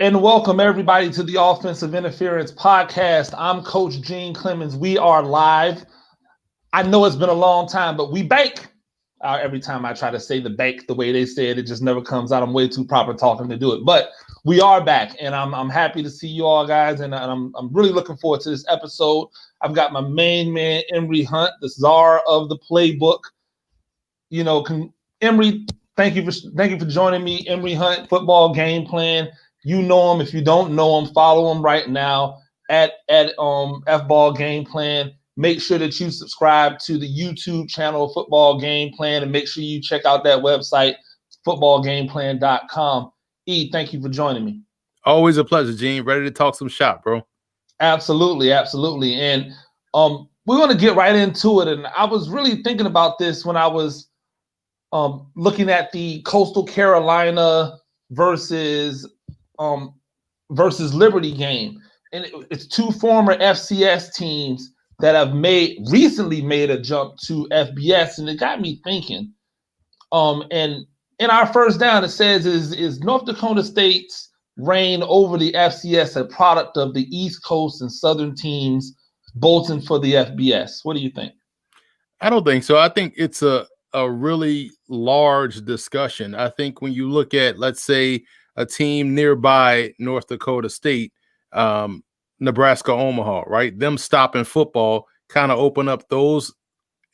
And welcome everybody to the Offensive Interference Podcast. I'm Coach Gene Clemens. We are live. I know it's been a long time, but we bank. Every time I try to say the bank the way they say it, it just never comes out. I'm way too proper talking to do it. But we are back, and I'm happy to see you all, guys, and I'm really looking forward to this episode. I've got my main man, Emory Hunt, the czar of the playbook. You know, Emory, thank you for joining me. Emory Hunt, football game plan. You know him. If you don't know him, follow him right now at F-Ball Game Plan. Make sure that you subscribe to the YouTube channel Football Game Plan, and make sure you check out that website, footballgameplan.com. E, thank you for joining me. Always a pleasure, Gene. Ready to talk some shop, bro. Absolutely. And we're going to get right into it. And I was really thinking about this when I was looking at the Coastal Carolina versus Liberty game. And it's two former FCS teams that have recently made a jump to FBS. And it got me thinking. And in our first down, it says, is North Dakota State's reign over the FCS a product of the East Coast and Southern teams bolting for the FBS? What do you think? I don't think so. I think it's a really large discussion. I think when you look at, let's say, a team nearby North Dakota State, Nebraska, Omaha, right? Them stopping football kind of open up that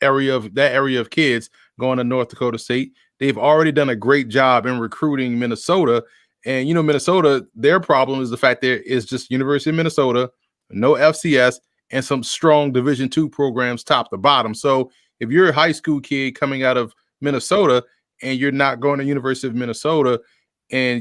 area of kids going to North Dakota State. They've already done a great job in recruiting Minnesota. And, Minnesota, their problem is the fact there is just University of Minnesota, no FCS, and some strong Division II programs top to bottom. So if you're a high school kid coming out of Minnesota and you're not going to University of Minnesota,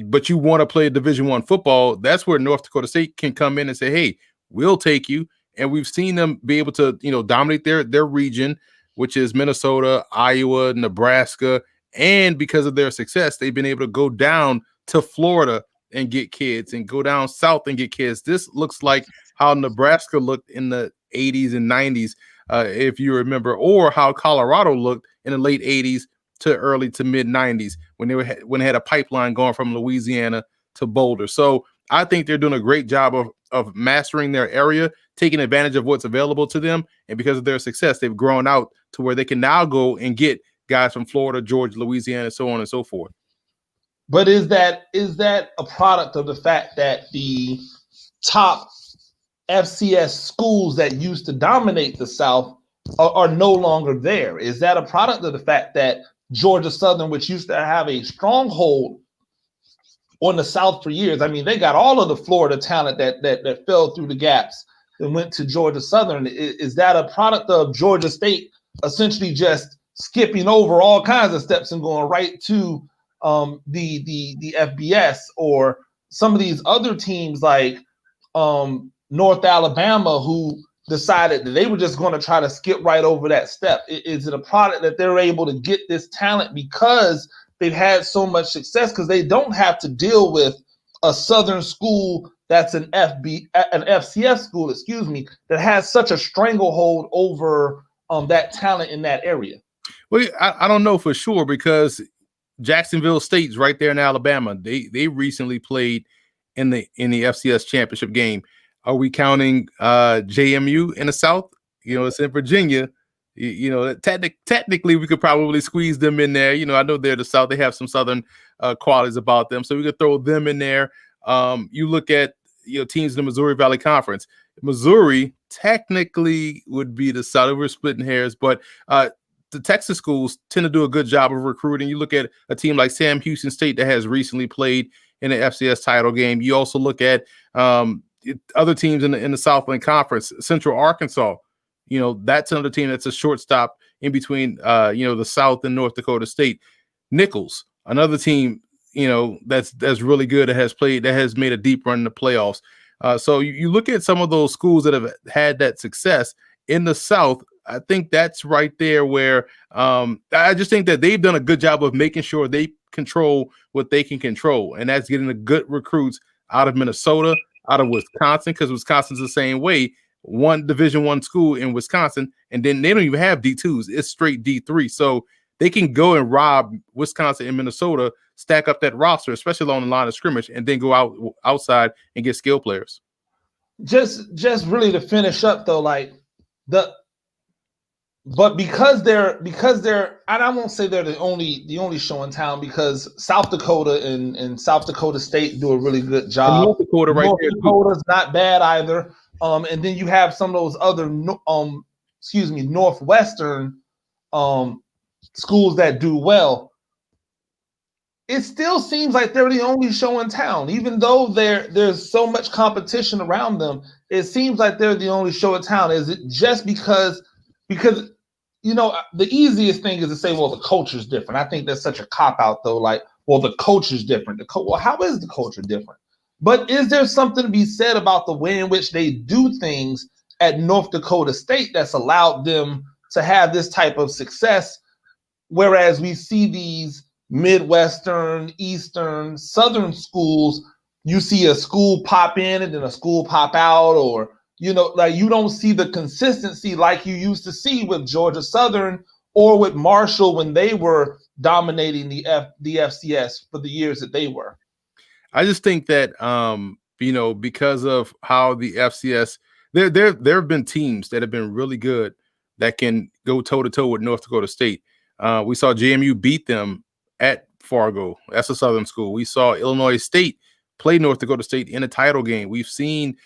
but you want to play Division I football, that's where North Dakota State can come in and say, hey, we'll take you. And we've seen them be able to, dominate their region, which is Minnesota, Iowa, Nebraska. And because of their success, they've been able to go down to Florida and get kids and go down south and get kids. This looks like how Nebraska looked in the 80s and 90s, if you remember, or how Colorado looked in the late 80s to early to mid 90s when they had a pipeline going from Louisiana to Boulder. So I think they're doing a great job of mastering their area, taking advantage of what's available to them. And because of their success, they've grown out to where they can now go and get guys from Florida, Georgia, Louisiana, so on and so forth. But is that a product of the fact that the top FCS schools that used to dominate the South are no longer there? Is that a product of the fact that Georgia Southern, which used to have a stronghold on the South for years, I mean, they got all of the Florida talent that fell through the gaps and went to Georgia Southern. Is that a product of Georgia State essentially just skipping over all kinds of steps and going right to the FBS, or some of these other teams like North Alabama, who decided that they were just going to try to skip right over that step? Is it a product that they're able to get this talent because they've had so much success, because they don't have to deal with a Southern school that's an FCS school, that has such a stranglehold over that talent in that area? Well, I don't know for sure, because Jacksonville State's right there in Alabama. They recently played in the FCS championship game. Are we counting JMU in the South? It's in Virginia. Technically we could probably squeeze them in there. I know they're the South. They have some Southern qualities about them, so we could throw them in there. You look at teams in the Missouri Valley Conference. Missouri technically would be the South. We're splitting hairs, but the Texas schools tend to do a good job of recruiting. You look at a team like Sam Houston State that has recently played in the FCS title game. You also look at other teams in the Southland Conference. Central Arkansas, that's another team that's a shortstop in between, the South and North Dakota State. Nichols, another team, that's really good, that has made a deep run in the playoffs. So you look at some of those schools that have had that success in the South. I think that's right there where I just think that they've done a good job of making sure they control what they can control, and that's getting the good recruits out of Minnesota, out of Wisconsin, because Wisconsin's the same way. One Division I school in Wisconsin, and then they don't even have D2s. It's straight D3. So they can go and rob Wisconsin and Minnesota, stack up that roster, especially along the line of scrimmage, and then go outside and get skill players. Just really to finish up though, like but because they're, and I won't say they're the only show in town, because South Dakota and South Dakota State do a really good job. And North Dakota North Dakota's not bad either. And then you have some of those other Northwestern schools that do well. It still seems like they're the only show in town, even though there's so much competition around them. It seems like they're the only show in town. Is it just because the easiest thing is to say, well, the culture's different. I think that's such a cop-out, though. Like, well, the culture's different. Well, how is the culture different? But is there something to be said about the way in which they do things at North Dakota State that's allowed them to have this type of success, whereas we see these Midwestern, Eastern, Southern schools, you see a school pop in and then a school pop out, or like you don't see the consistency like you used to see with Georgia Southern or with Marshall when they were dominating the FCS for the years that they were. I just think that because of how the FCS, there have been teams that have been really good that can go toe to toe with North Dakota State. We saw JMU beat them at Fargo. That's a Southern school. We saw Illinois State play North Dakota State in a title game. We've seen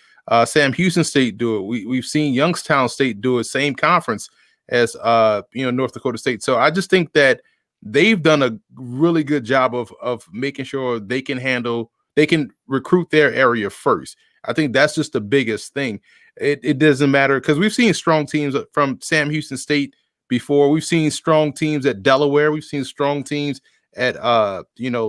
Sam Houston State do it. We've seen Youngstown State do it, same conference as North Dakota State. So I just think that they've done a really good job of making sure they can recruit their area first. I think that's just the biggest thing. It doesn't matter, because we've seen strong teams from Sam Houston State before. We've seen strong teams at Delaware. We've seen strong teams at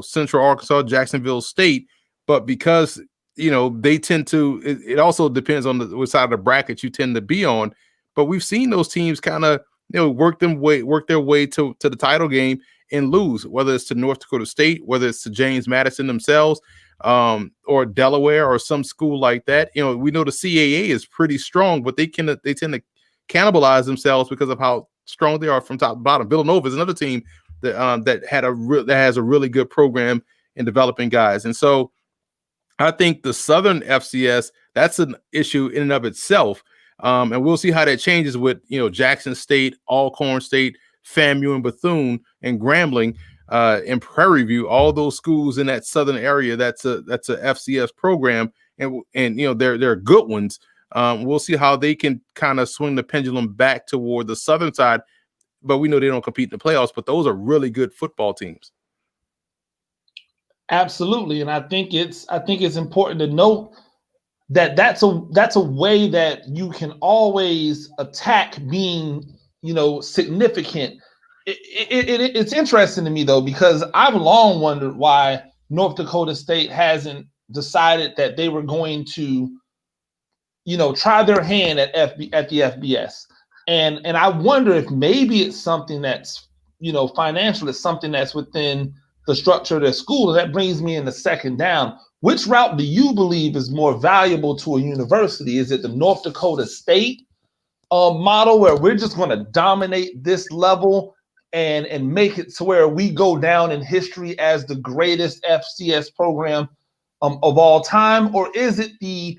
Central Arkansas, Jacksonville State. But because they tend to, it also depends on what side of the bracket you tend to be on. But we've seen those teams kind of work their way to the title game and lose, whether it's to North Dakota State, whether it's to James Madison themselves, or Delaware or some school like that. We know the CAA is pretty strong, but they tend to cannibalize themselves because of how strong they are from top to bottom. Villanova is another team that has a really good program in developing guys. And so I think the Southern FCS, that's an issue in and of itself. And we'll see how that changes with, Jackson State, Alcorn State, FAMU and Bethune and Grambling and Prairie View, all those schools in that Southern area. That's a FCS program. And they're good ones. We'll see how they can kind of swing the pendulum back toward the Southern side, but we know they don't compete in the playoffs, but those are really good football teams. Absolutely. And I think it's important to note that that's a way that you can always attack being, significant. It's interesting to me, though, because I've long wondered why North Dakota State hasn't decided that they were going to, try their hand at the FBS. And I wonder if maybe it's something that's, financial. It's something that's within the structure of their school. And that brings me in the second down. Which route do you believe is more valuable to a university? Is it the North Dakota State model, where we're just going to dominate this level and make it to where we go down in history as the greatest FCS program of all time? Or is it the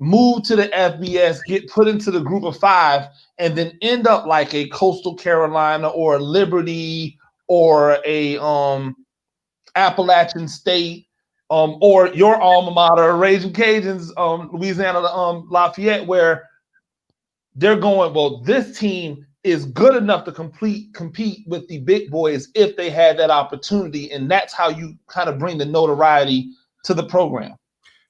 move to the FBS, get put into the group of five, and then end up like a Coastal Carolina or a Liberty or a Appalachian State, or your alma mater, Raging Cajuns, Louisiana Lafayette, where they're going, well, this team is good enough to compete with the big boys if they had that opportunity, and that's how you kind of bring the notoriety to the program.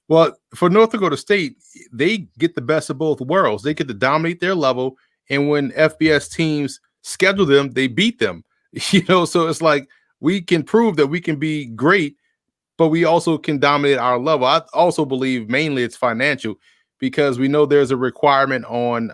Well, for North Dakota State, they get the best of both worlds. They get to dominate their level, and when FBS teams schedule them, they beat them. So it's like we can prove that we can be great, but we also can dominate our level. I also believe mainly it's financial, because we know there's a requirement on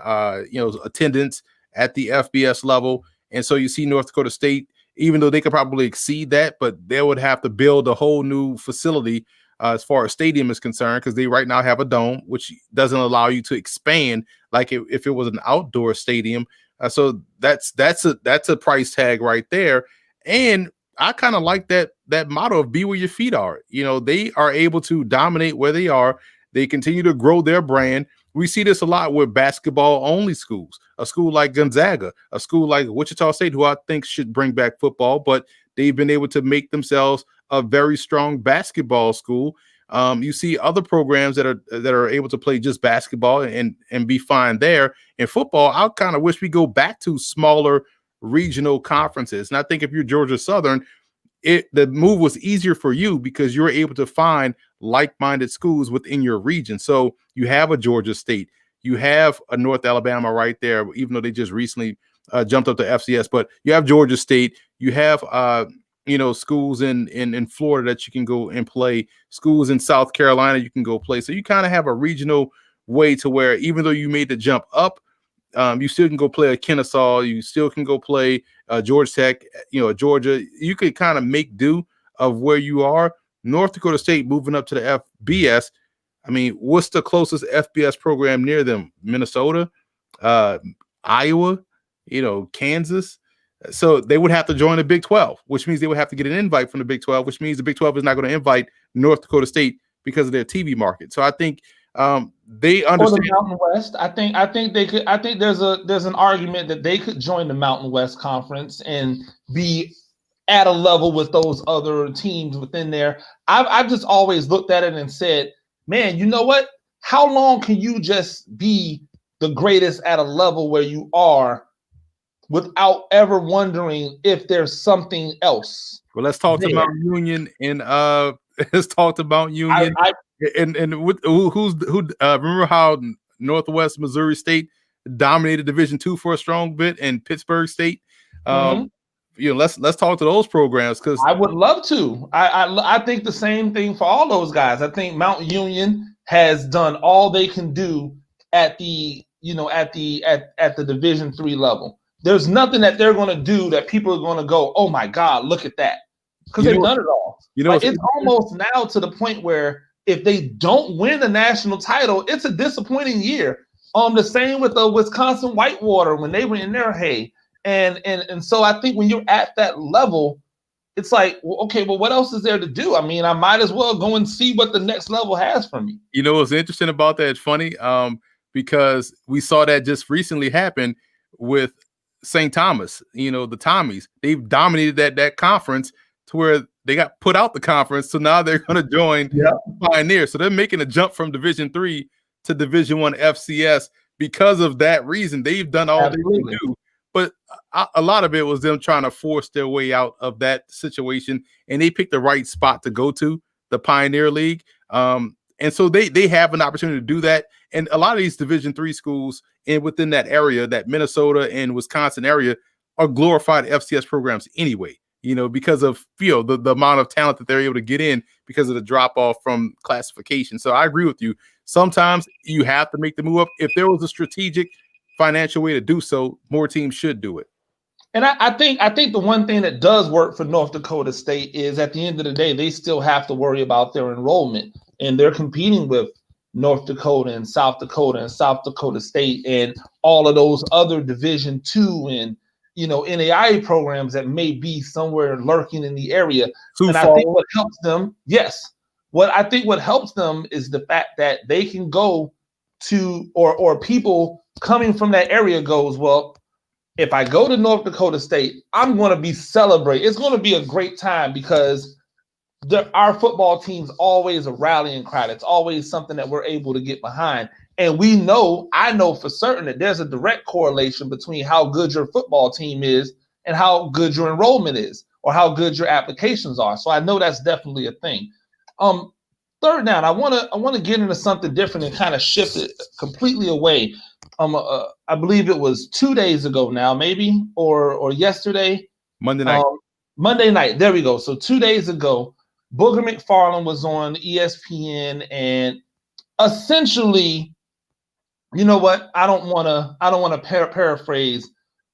attendance at the FBS level. And so you see North Dakota State, even though they could probably exceed that, but they would have to build a whole new facility as far as stadium is concerned, because they right now have a dome, which doesn't allow you to expand like if it was an outdoor stadium, So that's a price tag right there. And I kind of like that motto of be where your feet are. They are able to dominate where they are. They continue to grow their brand. We see this a lot with basketball only schools. A school like Gonzaga, a school like Wichita State, who I think should bring back football, but they've been able to make themselves a very strong basketball school. You see other programs that are able to play just basketball and be fine there. In football, I kind of wish we go back to smaller regional conferences. And I think if you're Georgia Southern, the move was easier for you because you're able to find like-minded schools within your region. So you have a Georgia State, you have a North Alabama right there, even though they just recently jumped up to FCS. But you have Georgia State, you have schools in Florida that you can go and play, schools in South Carolina you can go play. So you kind of have a regional way to where even though you made the jump up, you still can go play at Kennesaw. You still can go play Georgia Tech, Georgia. You could kind of make do of where you are. North Dakota State moving up to the FBS. I mean, what's the closest FBS program near them? Minnesota, Iowa, Kansas. So they would have to join the Big 12, which means they would have to get an invite from the Big 12, which means the Big 12 is not going to invite North Dakota State because of their TV market. So I think they understand. Or the Mountain West. I think they could. I think there's an argument that they could join the Mountain West Conference and be at a level with those other teams within there. I've just always looked at it and said, man, you know what? How long can you just be the greatest at a level where you are without ever wondering if there's something else? Well, let's talk there. about Union and let's talk about Union. And remember how Northwest Missouri State dominated Division II for a strong bit, and Pittsburgh State. Let's talk to those programs because I would love to. I think the same thing for all those guys. I think Mount Union has done all they can do at the Division III level. There's nothing that they're going to do that people are going to go, oh my God, look at that, because they've done it all. It's almost now to the point where if they don't win a national title, it's a disappointing year. The same with the Wisconsin Whitewater when they were in their hay. And so I think when you're at that level, it's like, well, okay, well, what else is there to do? I mean, I might as well go and see what the next level has for me. What's interesting about that? It's funny because we saw that just recently happen with St. Thomas. The Tommies, they've dominated that conference to where they got put out the conference. So now they're going to join Pioneer. So they're making a jump from Division III to Division I FCS because of that reason. They've done all they can do. But a lot of it was them trying to force their way out of that situation, and they picked the right spot to go to, the Pioneer League. And so they have an opportunity to do that. And a lot of these Division III schools within that area, that Minnesota and Wisconsin area, are glorified FCS programs anyway, because of the amount of talent that they're able to get in because of the drop-off from classification. So I agree with you. Sometimes you have to make the move up. If there was a strategic financial way to do so, more teams should do it. And I think the one thing that does work for North Dakota State is at the end of the day, they still have to worry about their enrollment, and they're competing with North Dakota and South Dakota State and all of those other Division II and NAIA programs that may be somewhere lurking in the area. And I think what helps them, what helps them is the fact that they can go to or people coming from that area goes, well, if I go to North Dakota State, I'm going to be celebrating. It's going to be a great time because our football team's always a rallying cry. It's always something that we're able to get behind. And I know for certain that there's a direct correlation between how good your football team is and how good your enrollment is or how good your applications are. So I know that's definitely a thing. Third down, I want to get into something different and kind of shift it completely away. I believe it was 2 days ago now, maybe, or yesterday. Monday night. Monday night. There we go. So 2 days ago, Booger McFarland was on ESPN, and essentially, you know what? I don't want to paraphrase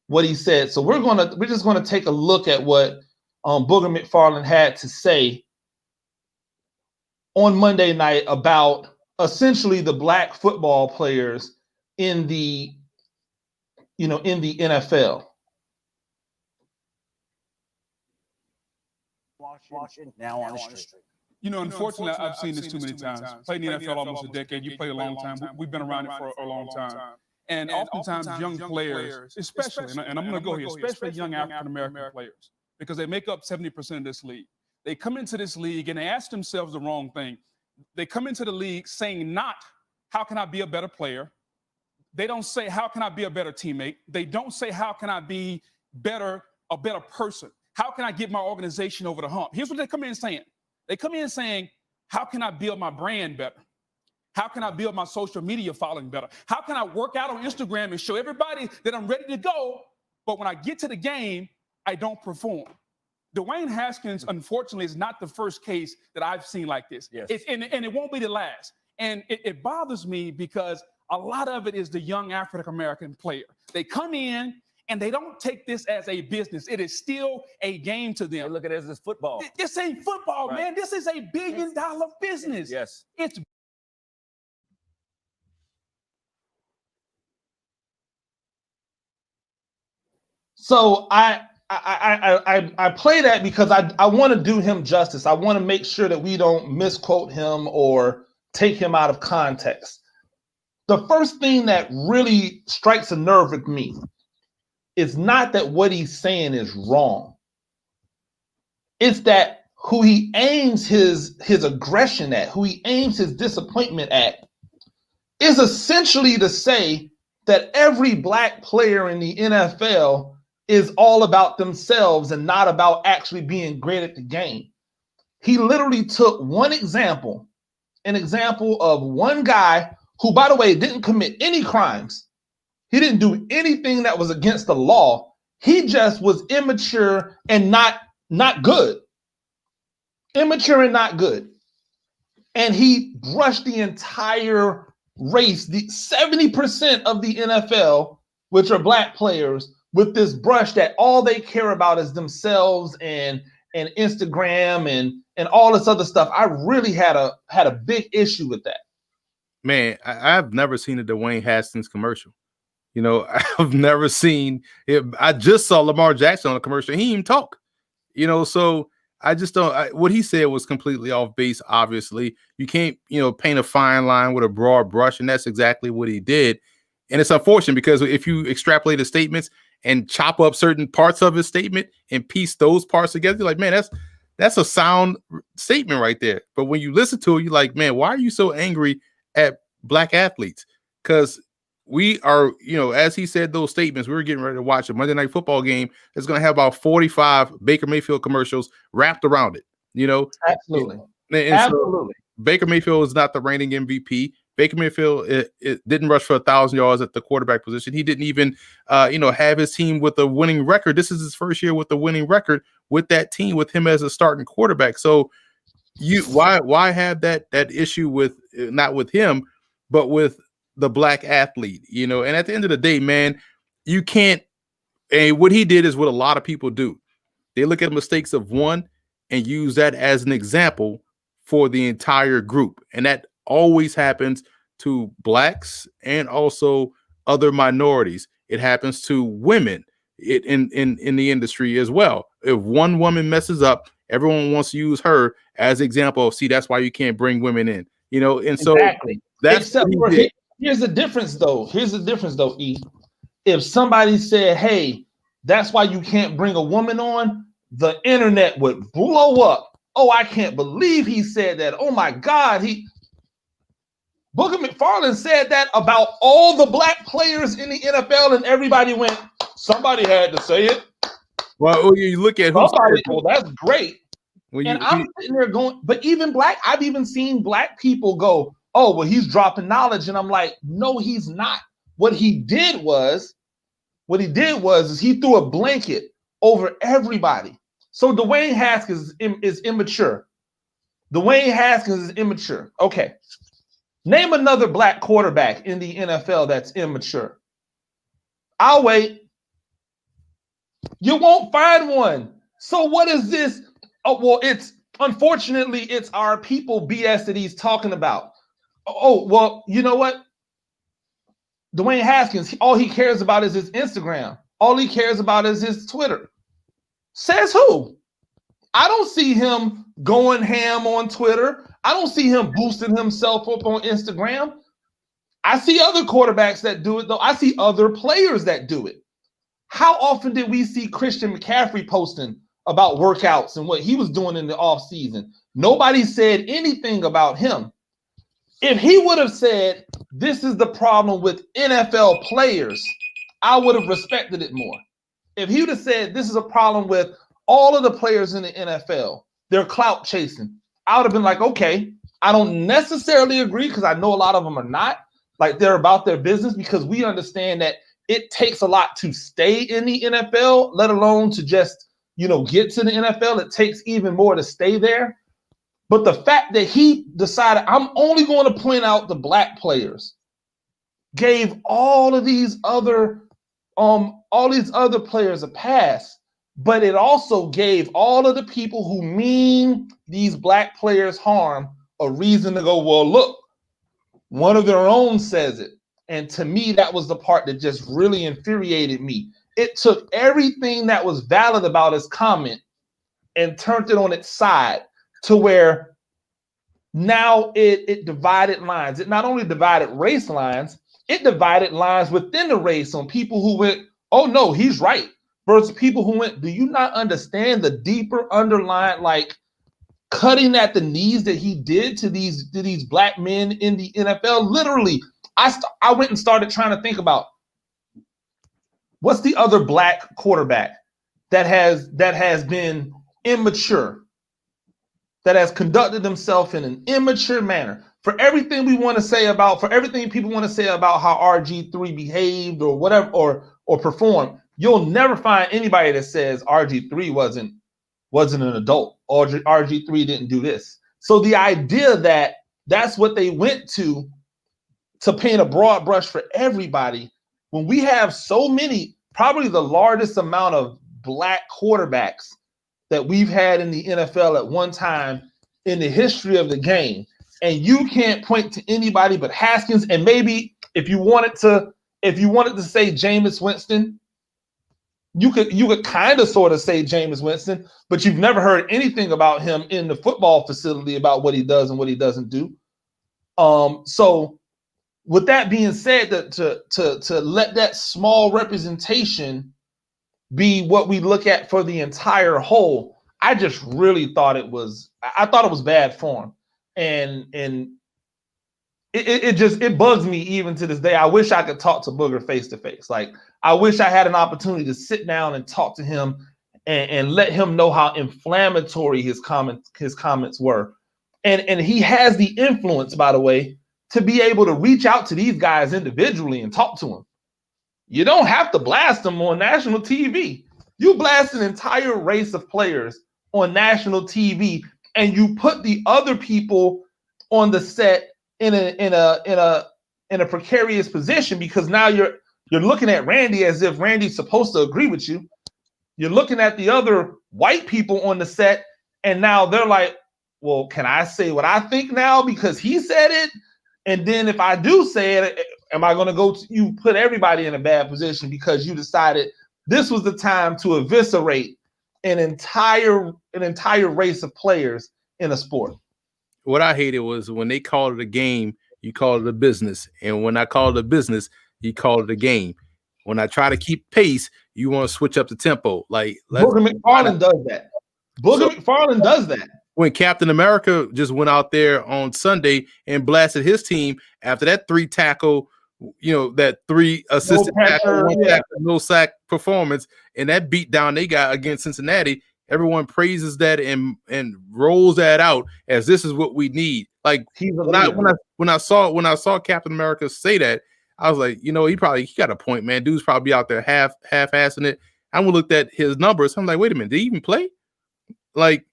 what he said. So we're just gonna take a look at what Booger McFarland had to say on Monday night about essentially the black football players in the in the NFL. Watching now on the street. Unfortunately, I've seen this too many times. Played in the NFL almost a decade. You play a long time. We've been around it for a long time. And oftentimes young players, especially, and I'm going to go here, especially young African-American players, because they make up 70% of this league. They come into this league and they ask themselves the wrong thing. They come into the league saying not, how can I be a better player? They don't say, how can I be a better teammate? They don't say, how can I be a better person? How can I get my organization over the hump? Here's what they come in saying. They come in saying, how can I build my brand better? How can I build my social media following better? How can I work out on Instagram and show everybody that I'm ready to go, but when I get to the game, I don't perform? Dwayne Haskins, unfortunately, is not the first case that I've seen like this. Yes. And it won't be the last. And it bothers me because a lot of it is the young African-American player. They come in and they don't take this as a business. It is still a game to them. They look at it as football. This ain't football, right. man. This is a billion-dollar business. Yes. It's So I play that because I want to do him justice. I want to make sure that we don't misquote him or take him out of context. The first thing that really strikes a nerve with me is not that what he's saying is wrong. It's that who he aims his aggression at, who he aims his disappointment at, is essentially to say that every black player in the NFL is all about themselves and not about actually being great at the game. He literally took one example, an example of one guy who, by the way, didn't commit any crimes. He didn't do anything that was against the law. He just was immature and not good. Immature and not good. And he brushed the entire race, the 70% of the NFL, which are black players, with this brush that all they care about is themselves and Instagram and all this other stuff. I really had a big issue with that. Man, I've never seen a Dwayne Haskins commercial. I've never seen it. I just saw Lamar Jackson on a commercial. He didn't even talk. So I just don't. What he said was completely off base. Obviously, you can't paint a fine line with a broad brush, and that's exactly what he did. And it's unfortunate because if you extrapolate his statements and chop up certain parts of his statement and piece those parts together, you're like, man, that's a sound statement right there. But when you listen to it, you're like, man, why are you so angry at black athletes? Because we are, as he said those statements, we were getting ready to watch a Monday Night Football game that's going to have about 45 Baker Mayfield commercials wrapped around it. Absolutely. And Absolutely. So Baker Mayfield is not the reigning MVP. Baker Mayfield it didn't rush for 1,000 yards at the quarterback position. He didn't even, have his team with a winning record. This is his first year with the winning record with that team, with him as a starting quarterback. So why have that issue with not with him, but with the black athlete? And at the end of the day, man, you can't. And what he did is what a lot of people do. They look at mistakes of one and use that as an example for the entire group, and that always happens to blacks and also other minorities. It happens to women in the industry as well. If one woman messes up, everyone wants to use her as an example of, see, that's why you can't bring women in, and so exactly. That's here's the difference though. E. If somebody said, hey, that's why you can't bring a woman on, the internet would blow up. Oh, I can't believe he said that. Oh my God, Booger McFarland said that about all the black players in the NFL, and everybody went, somebody had to say it. Well, you look at somebody, well, that's great. I'm sitting there going, but even I've even seen black people go, oh, well, he's dropping knowledge. And I'm like, no, he's not. What he did was he threw a blanket over everybody. So Dwayne Haskins is immature. Dwayne Haskins is immature. Okay. Name another black quarterback in the NFL that's immature. I'll wait. You won't find one. So what is this? Oh, well, unfortunately, it's our people BS that he's talking about. Oh, well, you know what? Dwayne Haskins, all he cares about is his Instagram. All he cares about is his Twitter. Says who? I don't see him going ham on Twitter. I don't see him boosting himself up on Instagram. I see other quarterbacks that do it, though. I see other players that do it. How often did we see Christian McCaffrey posting about workouts and what he was doing in the offseason? Nobody said anything about him. If he would have said, this is the problem with NFL players, I would have respected it more. If he would have said, this is a problem with all of the players in the NFL, they're clout chasing, I would have been like, okay, I don't necessarily agree because I know a lot of them are not. Like, they're about their business, because we understand that it takes a lot to stay in the NFL, let alone to just, get to the NFL. It takes even more to stay there. But the fact that he decided, I'm only going to point out the black players, gave all these other players a pass, but it also gave all of the people who mean these black players harm a reason to go, well, look, one of their own says it. And to me, that was the part that just really infuriated me. It took everything that was valid about his comment and turned it on its side, to where now it divided lines. It not only divided race lines, it divided lines within the race on people who went, oh no, he's right, versus people who went, do you not understand the deeper underlying, like, cutting at the knees that he did to these black men in the NFL? Literally, I went and started trying to think about, what's the other black quarterback that has been immature, that has conducted himself in an immature manner. For everything people want to say about how RG3 behaved or whatever, or performed, you'll never find anybody that says RG3 wasn't an adult, or RG3 didn't do this. So the idea that that's what they went to paint a broad brush for everybody, when we have so many, probably the largest amount of black quarterbacks that we've had in the NFL at one time in the history of the game, and you can't point to anybody but Haskins. And maybe if you wanted to say Jameis Winston, you could kind of sort of say Jameis Winston, but you've never heard anything about him in the football facility, about what he does and what he doesn't do. So with that being said, to let that small representation be what we look at for the entire whole, I just really thought it was bad form. And it bugs me even to this day. I wish I could talk to Booger face to face. Like, I wish I had an opportunity to sit down and talk to him and let him know how inflammatory his comments were. And he has the influence, by the way, to be able to reach out to these guys individually and talk to them. You don't have to blast them on national TV. You blast an entire race of players on national TV, and you put the other people on the set in a precarious position, because now you're looking at Randy as if Randy's supposed to agree with you. You're looking at the other white people on the set, and now they're like, well, can I say what I think now because he said it? And then if I do say it, am I going to go to you? Put everybody in a bad position because you decided this was the time to eviscerate an entire race of players in a sport. What I hated was when they called it a game, you called it a business. And when I called it a business, you called it a game. When I try to keep pace, you want to switch up the tempo. Like, Booger McFarland does that. McFarland does that. When Captain America just went out there on Sunday and blasted his team after that 3-tackle, that 3 assisted tackle, 1 tackle, no sack performance, and that beat down they got against Cincinnati, everyone praises that and rolls that out as this is what we need. Like, when I saw Captain America say that, I was like, he got a point, man. Dude's probably out there half-assing it. I looked at his numbers. I'm like, wait a minute, did he even play? Like,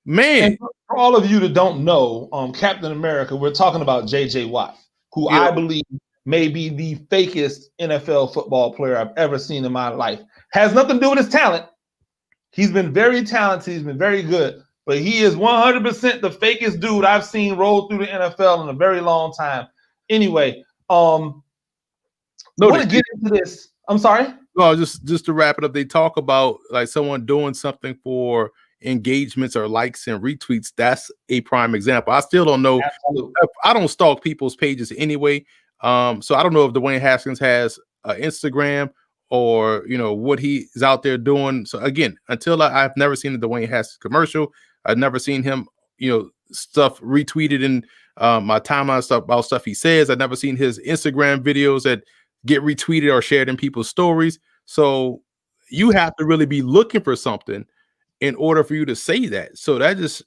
man. And for all of you that don't know, Captain America, we're talking about J.J. Watt, who I believe may be the fakest NFL football player I've ever seen in my life. Has nothing to do with his talent. He's been very talented. He's been very good. But he is 100% the fakest dude I've seen roll through the NFL in a very long time. Anyway, No, want to get into this. I'm sorry. No, just to wrap it up, they talk about like someone doing something for engagements or likes and retweets. That's a prime example. I still don't know. Absolutely. I don't stalk people's pages anyway. So I don't know if Dwayne Haskins has Instagram or what he is out there doing. So again, until I've never seen the Dwayne Haskins commercial, I've never seen him, stuff retweeted in my timeline stuff about stuff he says. I've never seen his Instagram videos that get retweeted or shared in people's stories. So you have to really be looking for something in order for you to say that. So that just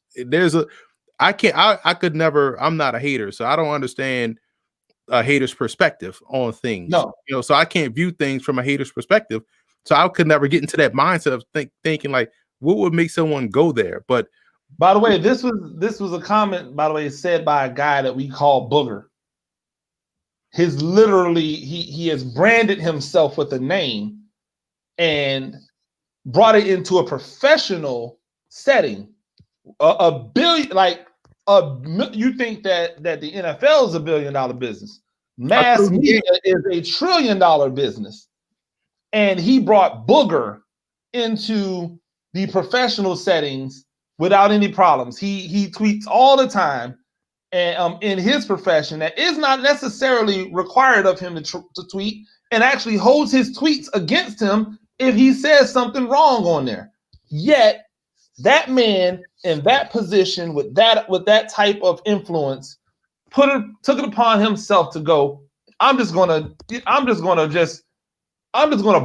I could never. I'm not a hater, so I don't understand a hater's perspective on things. No. So I can't view things from a hater's perspective. So I could never get into that mindset of thinking like, what would make someone go there? But by the way, this was a comment, by the way, said by a guy that we call Booger. His literally, he has branded himself with a name and brought it into a professional setting. A billion, like you think that the NFL is $1 billion business. Mass media is $1 trillion business. And he brought Booger into the professional settings without any problems. He tweets all the time, and in his profession, that is not necessarily required of him to tweet, and actually holds his tweets against him if he says something wrong on there. Yet that man in that position with that type of influence took it upon himself to go, I'm just gonna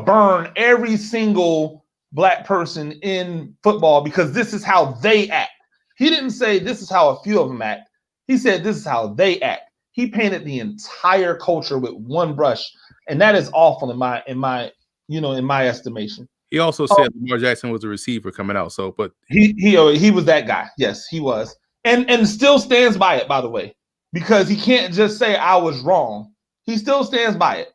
burn every single black person in football because this is how they act. He didn't say this is how a few of them act. He said this is how they act. He painted the entire culture with one brush, and that is awful in my estimation. He also said Lamar Jackson was a receiver coming out. So, but he was that guy. Yes, he was, and still stands by it, by the way, because he can't just say I was wrong. He still stands by it.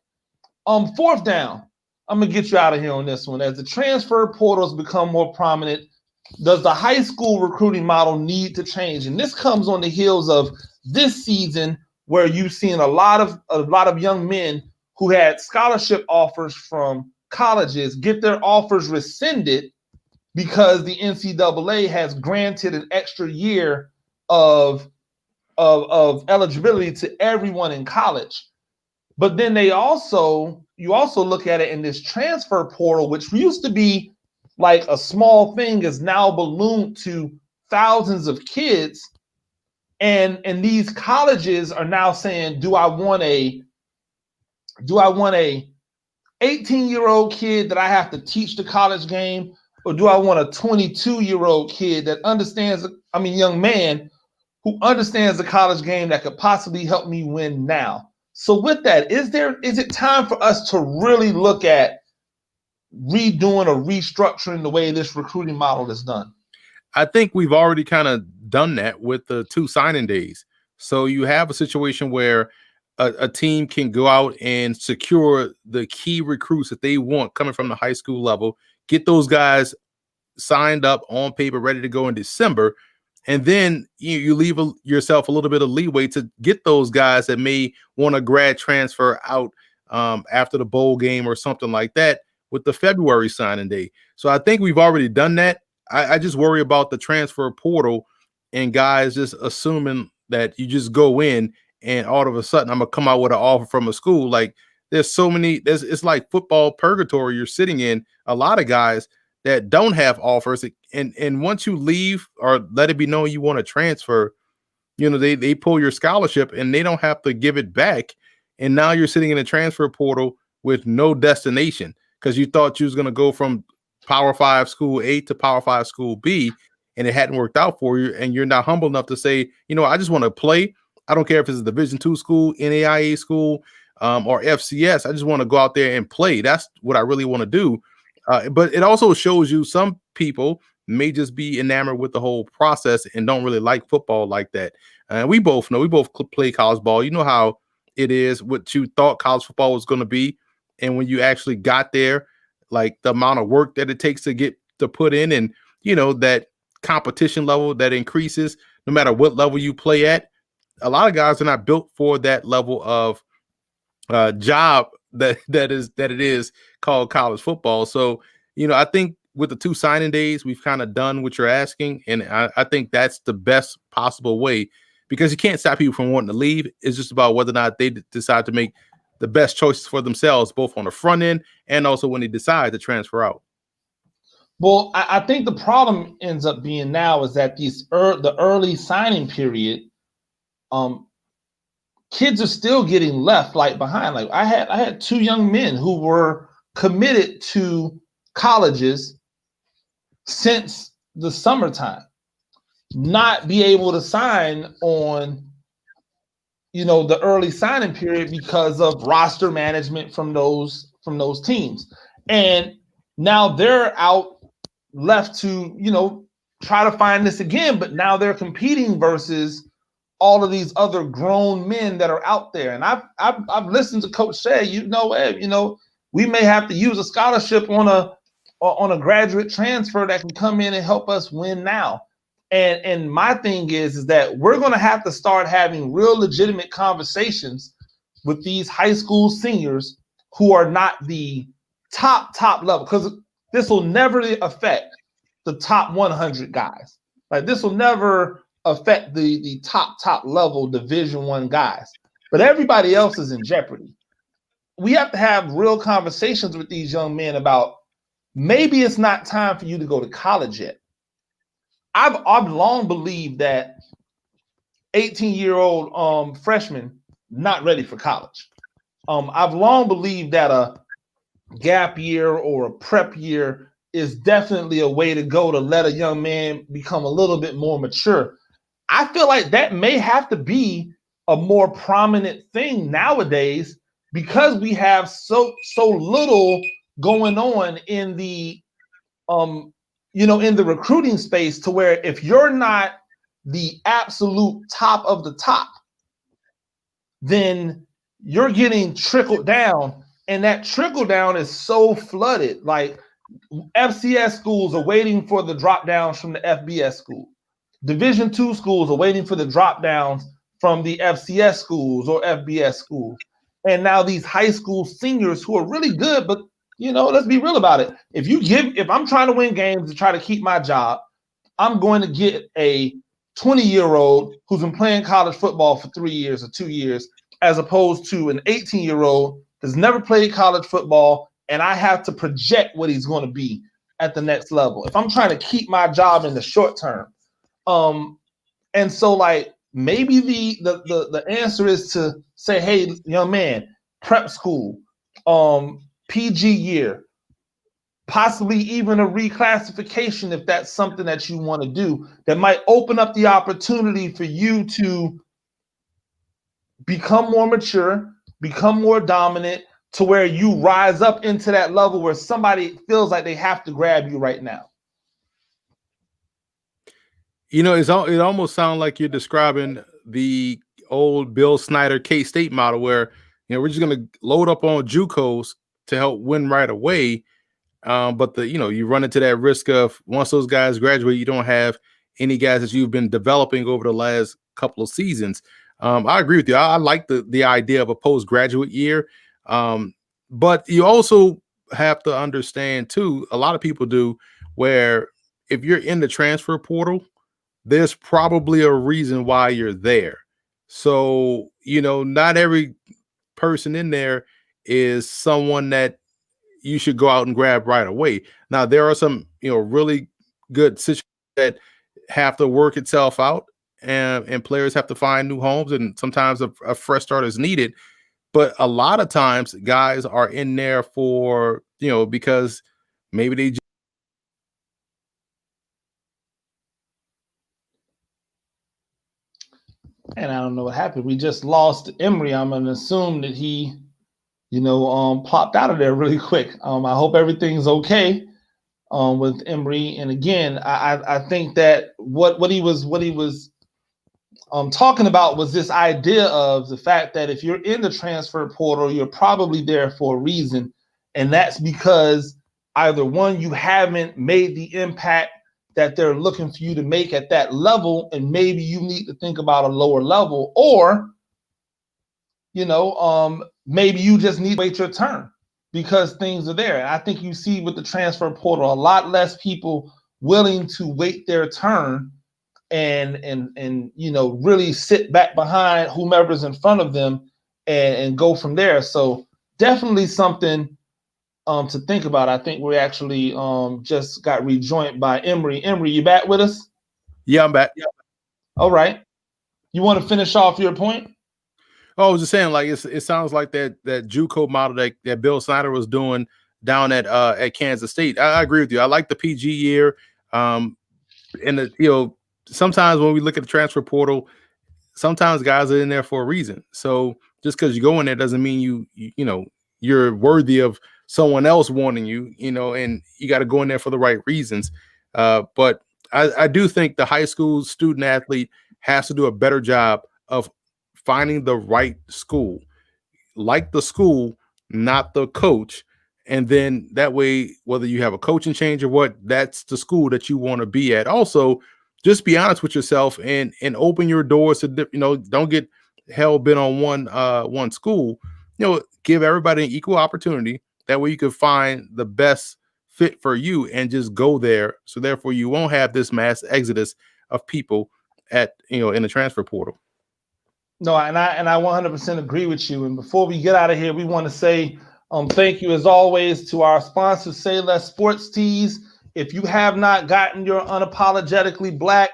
Fourth down. I'm gonna get you out of here on this one. As the transfer portals become more prominent, does the high school recruiting model need to change? And this comes on the heels of this season, where you've seen a lot of young men who had scholarship offers from colleges get their offers rescinded because the NCAA has granted an extra year of eligibility to everyone in college. But then you also look at it in this transfer portal, which used to be like a small thing, is now ballooned to thousands of kids. And these colleges are now saying, do I want a 18-year-old kid that I have to teach the college game, or do I want a 22-year-old kid that young man who understands the college game that could possibly help me win now? So with that, is it time for us to really look at redoing or restructuring the way this recruiting model is done? I think we've already kind of done that with the 2 signing days. So you have a situation where a team can go out and secure the key recruits that they want coming from the high school level, get those guys signed up on paper, ready to go in December. And then you leave yourself a little bit of leeway to get those guys that may want to grad transfer out after the bowl game or something like that with the February signing day. So I think we've already done that. I just worry about the transfer portal and guys just assuming that you just go in and all of a sudden I'm going to come out with an offer from a school. Like there's so many, it's like football purgatory you're sitting in. A lot of guys that don't have offers, and once you leave or let it be known you want to transfer, they pull your scholarship and they don't have to give it back. And now you're sitting in a transfer portal with no destination because you thought you was going to go from Power 5 school A to Power 5 school B, and it hadn't worked out for you. And you're not humble enough to say, I just want to play. I don't care if it's a Division II school, NAIA school, or FCS. I just want to go out there and play. That's what I really want to do. But it also shows you some people may just be enamored with the whole process and don't really like football like that. And we both know, we both play college ball. You know how it is, what you thought college football was going to be. And when you actually got there, like the amount of work that it takes to put in, and, that competition level that increases no matter what level you play at. A lot of guys are not built for that level of job that it is called college football. So, I think with the 2 signing days, we've kind of done what you're asking. And I think that's the best possible way, because you can't stop people from wanting to leave. It's just about whether or not they decide to make the best choices for themselves, both on the front end and also when they decide to transfer out. Well, I think the problem ends up being now is that the early signing period, kids are still getting left behind. Like I had 2 young men who were committed to colleges since the summertime, not be able to sign on, the early signing period because of roster management from those teams. And now they're out left to, try to find this again, but now they're competing versus all of these other grown men that are out there. And I've listened to Coach say, we may have to use a scholarship on a graduate transfer that can come in and help us win now. And my thing is that we're going to have to start having real legitimate conversations with these high school seniors who are not the top level, because this will never affect the top 100 guys. Like this will never affect the top level Division I guys, but everybody else is in jeopardy. We have to have real conversations with these young men about maybe it's not time for you to go to college yet. I've long believed that 18-year-old freshman not ready for college. I've long believed that a gap year or a prep year is definitely a way to go to let a young man become a little bit more mature. I feel like that may have to be a more prominent thing nowadays, because we have so little going on in the in the recruiting space, to where if you're not the absolute top of the top, then you're getting trickled down, and that trickle down is so flooded. Like FCS schools are waiting for the drop downs from the FBS school. Division II schools are waiting for the drop downs from the FCS schools or FBS schools. And now these high school seniors who are really good, but let's be real about it. If I'm trying to win games to try to keep my job, I'm going to get a 20-year-old who's been playing college football for 3 years or 2 years, as opposed to an 18-year-old that's never played college football, and I have to project what he's going to be at the next level if I'm trying to keep my job in the short term. And so maybe the answer is to say, hey, young man, prep school, PG year, possibly even a reclassification if that's something that you want to do, that might open up the opportunity for you to become more mature, become more dominant, to where you rise up into that level where somebody feels like they have to grab you right now. It almost sounds like you're describing the old Bill Snyder K-State model, where we're just going to load up on JUCOs to help win right away. But you run into that risk of, once those guys graduate, you don't have any guys that you've been developing over the last couple of seasons. I agree with you. I like the idea of a postgraduate year. But you also have to understand too, a lot of people do, where if you're in the transfer portal, there's probably a reason why you're there. So, not every person in there is someone that you should go out and grab right away. Now, there are some, really good situations that have to work itself out, and players have to find new homes, and sometimes a fresh start is needed. But a lot of times guys are in there for, because maybe they And I don't know what happened. We just lost Emory. I'm going to assume that he, plopped out of there really quick. I hope everything's okay with Emory. And again, I think that what he was talking about was this idea of the fact that if you're in the transfer portal, you're probably there for a reason. And that's because either one, you haven't made the impact that they're looking for you to make at that level, and maybe you need to think about a lower level, or maybe you just need to wait your turn because things are there. And I think you see with the transfer portal, a lot less people willing to wait their turn and really sit back behind whomever's in front of them and go from there. So definitely something to think about. I think we actually just got rejoined by Emory. Emory, you back with us? Yeah, I'm back. Yeah. All right. You want to finish off your point? Oh, I was just saying, like it sounds like that JUCO model that Bill Snyder was doing down at Kansas State. I agree with you. I like the PG year. And sometimes when we look at the transfer portal, sometimes guys are in there for a reason. So just because you go in there doesn't mean you're worthy of someone else wanting you, and you got to go in there for the right reasons. But I do think the high school student athlete has to do a better job of finding the right school, like the school, not the coach. And then that way, whether you have a coaching change or what, that's the school that you want to be at. Also, just be honest with yourself and open your doors to, don't get hell bent on one school. Give everybody an equal opportunity. That way you can find the best fit for you and just go there. So therefore you won't have this mass exodus of people in the transfer portal. No, and I 100% agree with you. And before we get out of here, we want to say thank you as always to our sponsor, Say Less Sports Tees. If you have not gotten your Unapologetically Black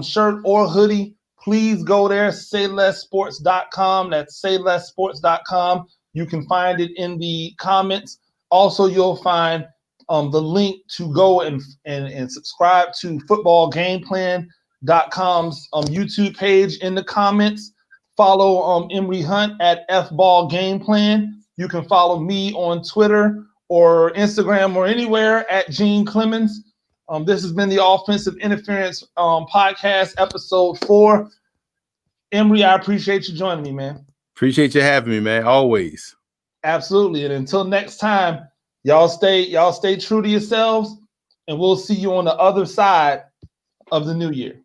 shirt or hoodie, please go there, saylessports.com. That's saylessports.com. You can find it in the comments. Also, you'll find the link to go and subscribe to footballgameplan.com's YouTube page in the comments. Follow Emory Hunt at FBallGamePlan. You can follow me on Twitter or Instagram or anywhere at Gene Clemens. This has been the Offensive Interference Podcast, episode 4. Emory, I appreciate you joining me, man. Appreciate you having me, man. Always. Absolutely. And until next time, y'all stay true to yourselves, and we'll see you on the other side of the new year.